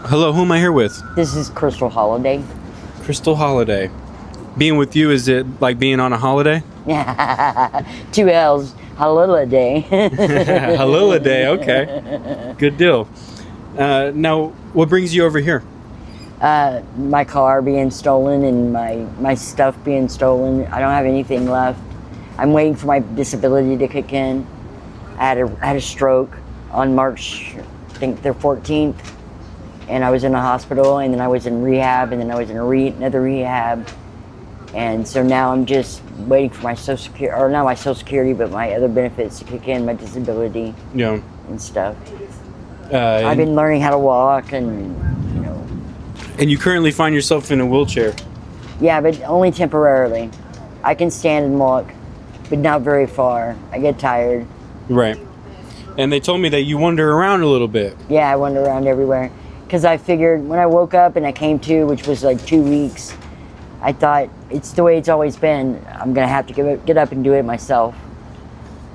Hello, who am I here with? This is Crystal Holiday. Crystal Holiday. Being with you, is it like being on a holiday? Two L's. Holiday. Holiday, okay. Good deal. Now, what brings you over here? My car being stolen and my stuff being stolen. I don't have anything left. I'm waiting for my disability to kick in. I had a stroke on March, I think the 14th, and I was in a hospital, and then I was in rehab, and then I was in another rehab, and so now I'm just waiting for my Social Security, or not my Social Security, but my other benefits to kick in, my disability, and stuff. I've been learning how to walk, and And you currently find yourself in a wheelchair. Yeah, but only temporarily. I can stand and walk, but not very far. I get tired. Right. And they told me that you wander around a little bit. Yeah, I wander around everywhere. Because I figured when I woke up and I came to, which was like 2 weeks, I thought it's the way it's always been. I'm going to have to get up and do it myself.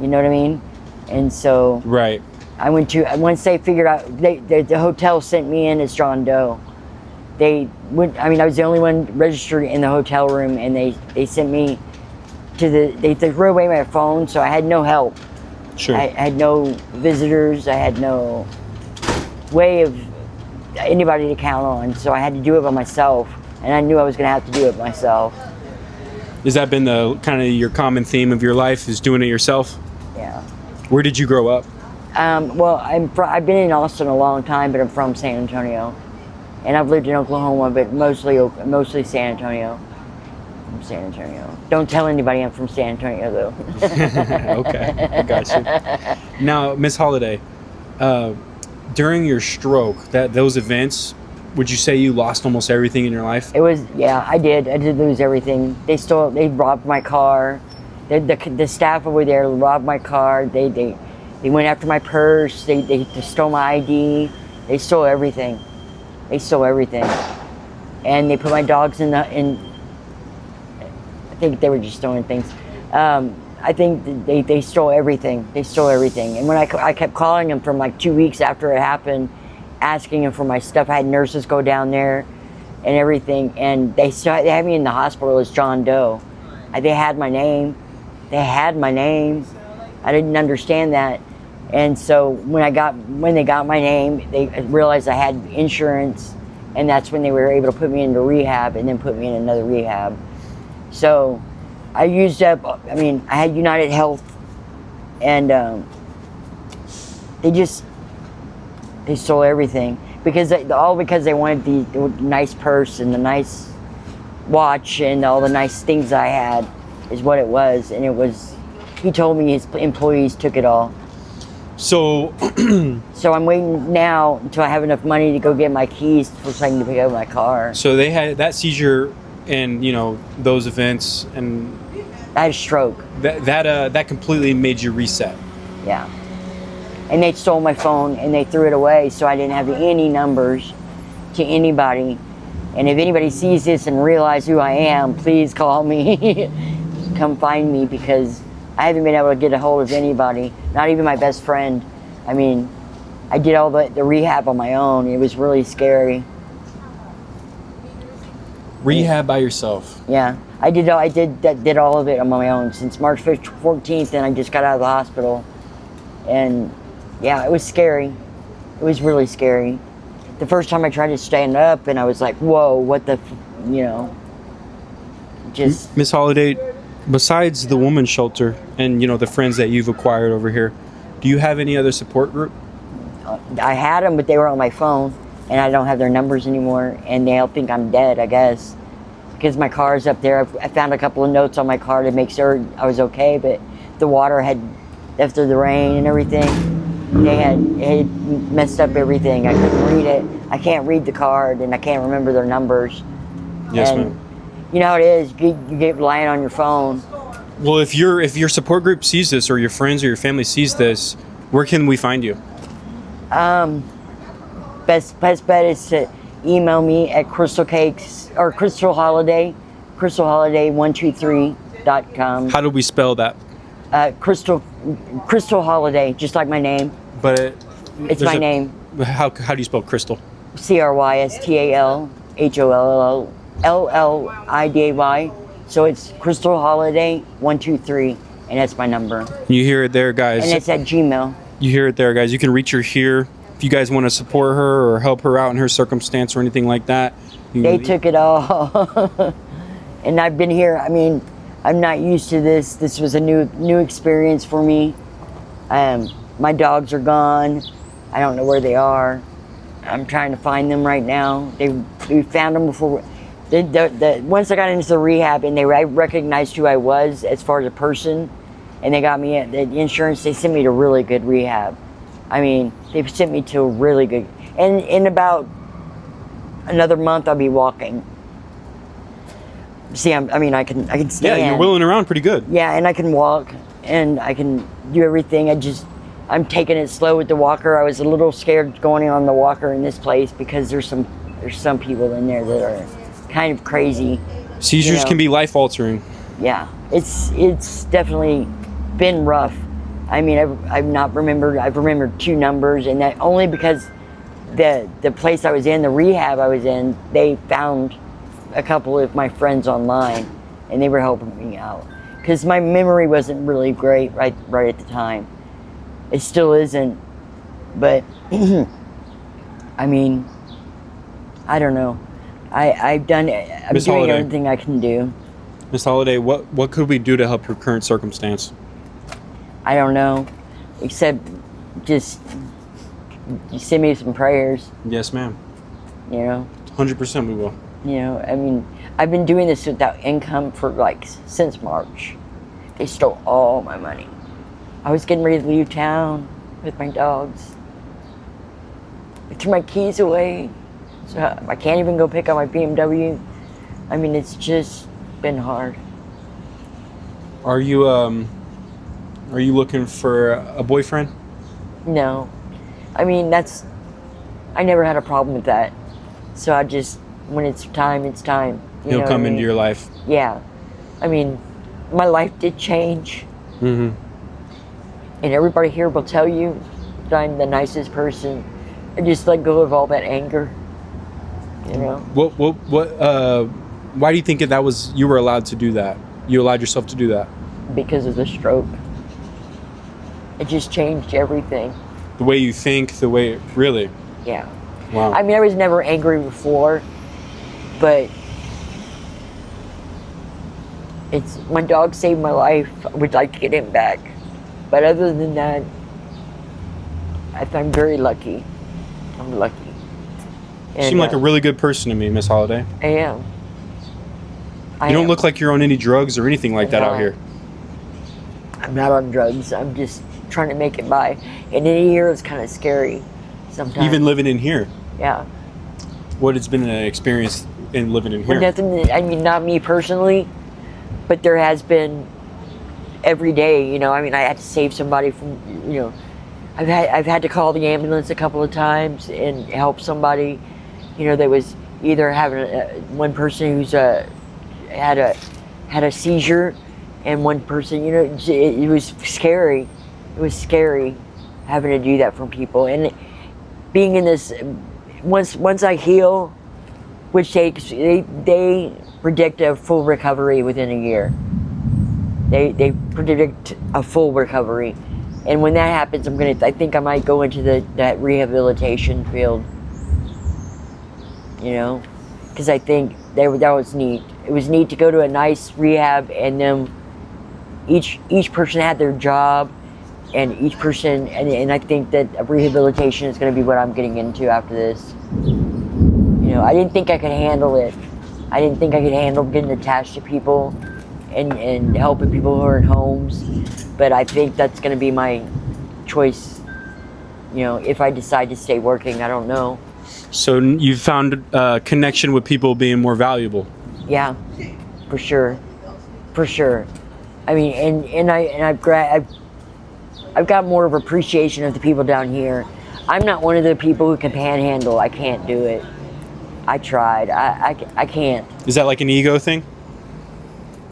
You know what I mean? And so Right. once they figured out, the hotel sent me in as John Doe. I was the only one registered in the hotel room, and they sent me they threw away my phone, so I had no help. Sure. I had no visitors. I had no way of anybody to count on, so I had to do it by myself, and I knew I was going to have to do it myself. Has that been the kind of your common theme of your life, is doing it yourself? Yeah. Where did you grow up? Well, I've been in Austin a long time, but I'm from San Antonio. And I've lived in Oklahoma, but mostly San Antonio. From San Antonio. Don't tell anybody I'm from San Antonio, though. Okay, I got you. Now, Miss Holiday, during your stroke, those events, would you say you lost almost everything in your life? I did. I did lose everything. They robbed my car. The staff over there robbed my car. They went after my purse. They stole my ID. They stole everything. They stole everything, and they put my dogs in. I think they were just stolen things. I think they stole everything. They stole everything. And when I kept calling them from like 2 weeks after it happened, asking them for my stuff. I had nurses go down there, and everything. And they had me in the hospital as John Doe. They had my name. They had my name. I didn't understand that. And so when they got my name, they realized I had insurance, and that's when they were able to put me into rehab and then put me in another rehab. So I used up, I had United Health, and they stole everything because they wanted the nice purse and the nice watch and all the nice things I had is what it was. And he told me his employees took it all. So I'm waiting now until I have enough money to go get my keys so I can pick up my car. So they had that seizure and, those events, and I had a stroke. That completely made you reset. Yeah. And they stole my phone and they threw it away, so I didn't have any numbers to anybody. And if anybody sees this and realizes who I am, please call me. Come find me, because I haven't been able to get a hold of anybody, not even my best friend. I did all the rehab on my own. It was really scary. Rehab by yourself? Yeah, I did all of it on my own since March 14th, and I just got out of the hospital. And yeah, it was scary. It was really scary. The first time I tried to stand up, and I was like, whoa, what the, just... Miss Holiday, besides the women's shelter and, the friends that you've acquired over here, do you have any other support group? I had them, but they were on my phone, and I don't have their numbers anymore, and they all think I'm dead, I guess, because my car's up there. I found a couple of notes on my car to make sure I was okay, but the water had, after the rain and everything, it had messed up everything. I couldn't read it. I can't read the card, and I can't remember their numbers. Yes, ma'am. You know how it is. You get relying on your phone. Well, if your support group sees this, or your friends or your family sees this, where can we find you? Best bet is to email me at Crystal Cakes or Crystal Holiday, crystalholiday123.com. How do we spell that? Crystal Holiday, just like my name. But it's my name. How do you spell Crystal? CrystalHolliday. So it's Crystal Holiday 123, and that's my number. You hear it there, guys. And it's at Gmail. You hear it there, guys. You can reach her here if you guys want to support her or help her out in her circumstance or anything like that. They took it all. And I've been here. I mean, I'm not used to this. This was a new experience for me. My dogs are gone. I don't know where they are. I'm trying to find them right now. We found them before. Once I got into the rehab and they recognized who I was as far as a person, and they got me the insurance, they sent me to really good rehab. I mean, they sent me to a really good. And in about another month, I'll be walking. See, I can stand. Yeah, you're wheeling around pretty good. Yeah, and I can walk, and I can do everything. I'm taking it slow with the walker. I was a little scared going on the walker in this place because there's some people in there that are kind of crazy. Seizures can be life altering. Yeah, it's definitely been rough. I mean, I've remembered 2 numbers, and that only because the place I was in, the rehab I was in, they found a couple of my friends online, and they were helping me out because my memory wasn't really great right at the time. It still isn't, but I mean, I don't know. I'm doing everything I can do. Miss Holiday, what could we do to help your current circumstance? I don't know, except just send me some prayers. Yes, ma'am. 100% we will. I mean, I've been doing this without income for since March. They stole all my money. I was getting ready to leave town with my dogs. They threw my keys away, so I can't even go pick up my BMW. I mean, it's just been hard. Are you looking for a boyfriend? No. I mean, I never had a problem with that. So I just, when it's time, it's time. He'll come into your life. Yeah. I mean, my life did change. Mm-hmm. And everybody here will tell you that I'm the nicest person. I just let go of all that anger. Why do you think you were allowed to do that? You allowed yourself to do that? Because of the stroke. It just changed everything. The way you think, really? Yeah. Wow. I mean, I was never angry before, but my dog saved my life. I would like to get him back. But other than that, I'm very lucky. I'm lucky. You seem like a really good person to me, Miss Holiday. I am. You don't look like you're on any drugs or anything like that out here. I'm not on drugs. I'm just trying to make it by. And in here, it's kind of scary sometimes. Even living in here? Yeah. What has been an experience in living in here? I mean, not me personally, but there has been every day, I mean, I had to save somebody from, I've had to call the ambulance a couple of times and help somebody, that was either having one person who's had a seizure, and one person, it was scary. It was scary having to do that from people, and being in this. Once I heal, which they predict a full recovery within a year. They predict a full recovery, and when that happens, I think I might go into that rehabilitation field. Because I think that was neat. It was neat to go to a nice rehab, and then each person had their job, and each person, and I think that rehabilitation is going to be what I'm getting into after this. I didn't think I could handle it. I didn't think I could handle getting attached to people and helping people who are in homes, but I think that's going to be my choice, if I decide to stay working. I don't know. So you found a connection with people being more valuable? Yeah, for sure. I mean, and I've got more of appreciation of the people down here. I'm not one of the people who can panhandle. I can't do it. I tried. I can't. Is that like an ego thing?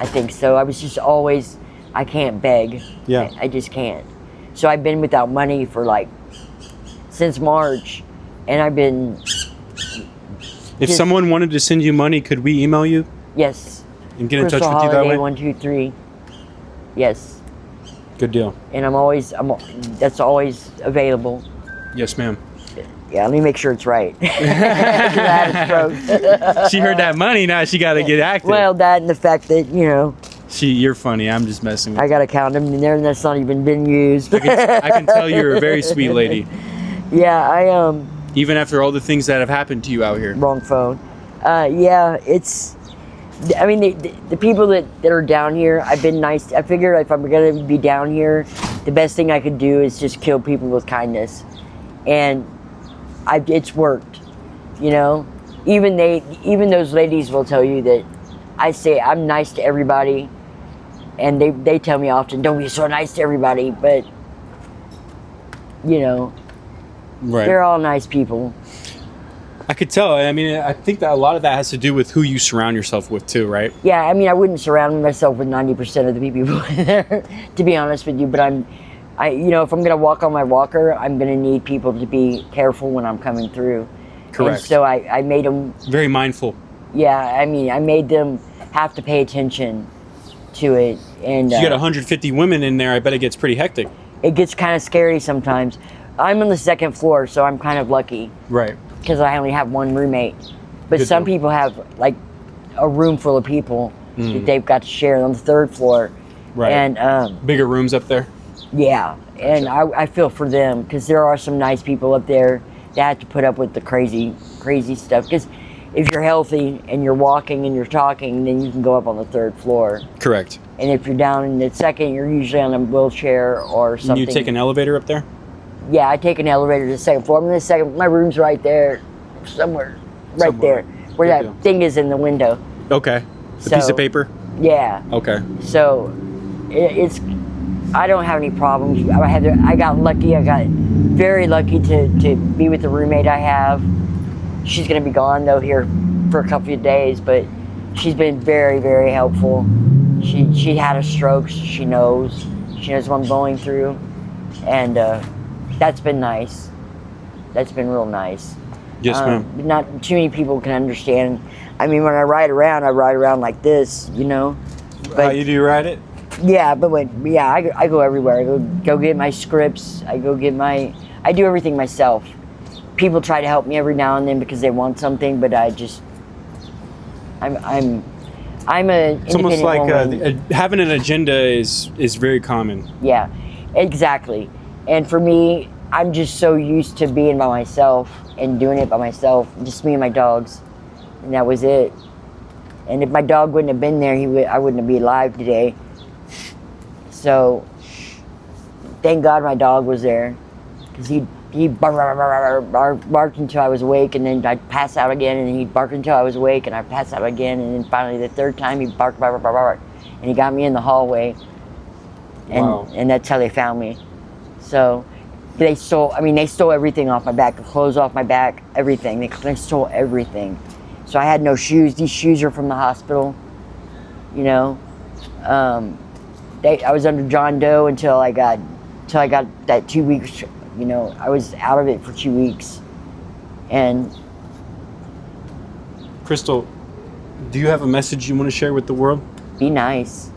I think so. I was just always, I can't beg. Yeah. I just can't. So I've been without money for since March, and I've been If someone wanted to send you money, could we email you Yes. and get in Crystal touch with you that Holiday way? 123. Yes. Good deal. And that's always available. Yes, ma'am. Yeah, let me make sure it's right. 'Cause I had a stroke. She heard that money, now she got to get active. Well, that and the fact that, You're funny. I'm just messing with I you. got to count them, and that's not even been used. I can tell you're a very sweet lady. Yeah, Even after all the things that have happened to you out here. wrong phone. Yeah, I mean, the people that are down here, I've been nice. I figured if I'm going to be down here, the best thing I could do is just kill people with kindness. And it's worked, Even those ladies will tell you that I say I'm nice to everybody. And they tell me often, don't be so nice to everybody. But, Right. they're all nice people. I could tell. I mean, I think that a lot of that has to do with who you surround yourself with too, right? Yeah, I mean, I wouldn't surround myself with 90% of the people there, to be honest with you. But if I'm going to walk on my walker, I'm going to need people to be careful when I'm coming through. Correct. And so I made them. Very mindful. Yeah, I mean, I made them have to pay attention to it. And You got 150 women in there. I bet it gets pretty hectic. It gets kind of scary sometimes. I'm on the second floor, so I'm kind of lucky. Right. Because I only have one roommate. But Good some deal. people have like a room full of people that they've got to share on the third floor. Right. And Bigger rooms up there. yeah, and I feel for them because there are some nice people up there that have to put up with the crazy stuff. Because if you're healthy and you're walking and you're talking, then you can go up on the third floor. Correct. And if you're down in the second, you're usually on a wheelchair or Can something. you take an elevator up there? Yeah, I take an elevator to the second floor. I'm in the second. My room's right there, somewhere. Somewhere. There, where Good that deal. thing is in the window. Okay. A piece So- of paper? Yeah. Okay. So, it's. I don't have any problems. I got lucky. I got very lucky to be with the roommate I have. She's gonna be gone though here for a couple of days, but she's been very, very helpful. She had a stroke. She knows what I'm going through, and that's been nice. That's been real nice. Yes, ma'am. Not too many people can understand. I mean, when I ride around like this, How But you do ride it? yeah, I go everywhere. I go get my scripts. I do everything myself. People try to help me every now and then because they want something, but I'm an It's almost independent like woman. having an agenda is very common. Yeah, exactly. And for me, I'm just so used to being by myself and doing it by myself, just me and my dogs, and that was it. And if my dog wouldn't have been there, I wouldn't be alive today. So, thank God my dog was there, because he barked until I was awake, and then I'd pass out again, and he'd bark until I was awake, and I'd pass out again, and then finally the third time he barked, and he got me in the hallway, and Wow. and that's how they found me. So they stole everything off my back, the clothes off my back, everything. They stole everything. So I had no shoes. These shoes are from the hospital. I was under John Doe until I got that 2 weeks. I was out of it for 2 weeks, and Crystal, do you have a message you want to share with the world? be nice.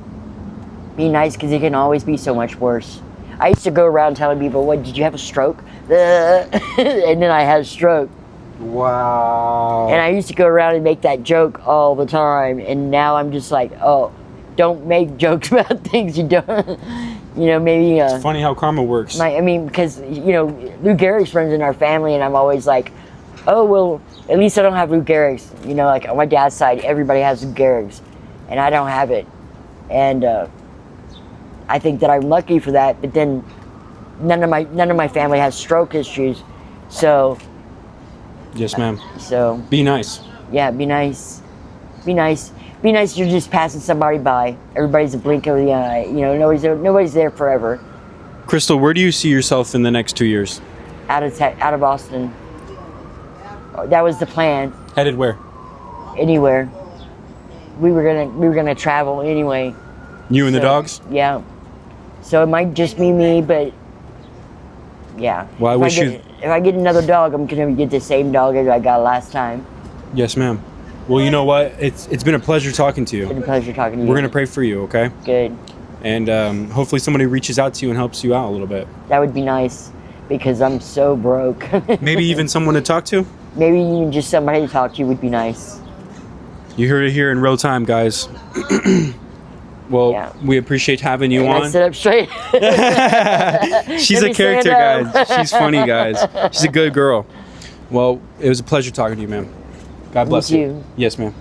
Be nice, because it can always be so much worse. I used to go around telling people, "What, did you have a stroke?" And then I had a stroke. Wow. And I used to go around and make that joke all the time. And now I'm just like, oh, don't make jokes about things you don't. Maybe. It's funny how karma works. Because Lou Gehrig's runs in our family, and I'm always like, oh well, at least I don't have Lou Gehrig's. Like on my dad's side, everybody has Lou Gehrig's, and I don't have it. And I think that I'm lucky for that. But then none of my family has stroke issues, so. Yes, ma'am. So Be nice. yeah, be nice. Be nice. Be nice. You're just passing somebody by. Everybody's a blink of the eye. Nobody's there forever. Crystal, where do you see yourself in the next 2 years? Out of Austin. That was the plan. Headed where? Anywhere. We were gonna travel anyway. You and the So, dogs? Yeah. So it might just be me, but yeah. Well, I wish you- If I get another dog, I'm gonna get the same dog as I got last time. Yes, ma'am. Well, you know what? It's been a pleasure talking to It's been you. a pleasure talking to you. We're gonna pray for you, okay? Good. And hopefully somebody reaches out to you and helps you out a little bit. That would be nice because I'm so broke. Maybe even someone to talk to. Maybe even just somebody to talk to you would be nice. You heard it here in real time, guys. Well, Yeah. we appreciate having you And I on. sit up straight. She's Let a me character, stand up. guys. She's funny, guys. She's a good girl. Well, it was a pleasure talking to you, ma'am. God bless You you. too. Yes, ma'am.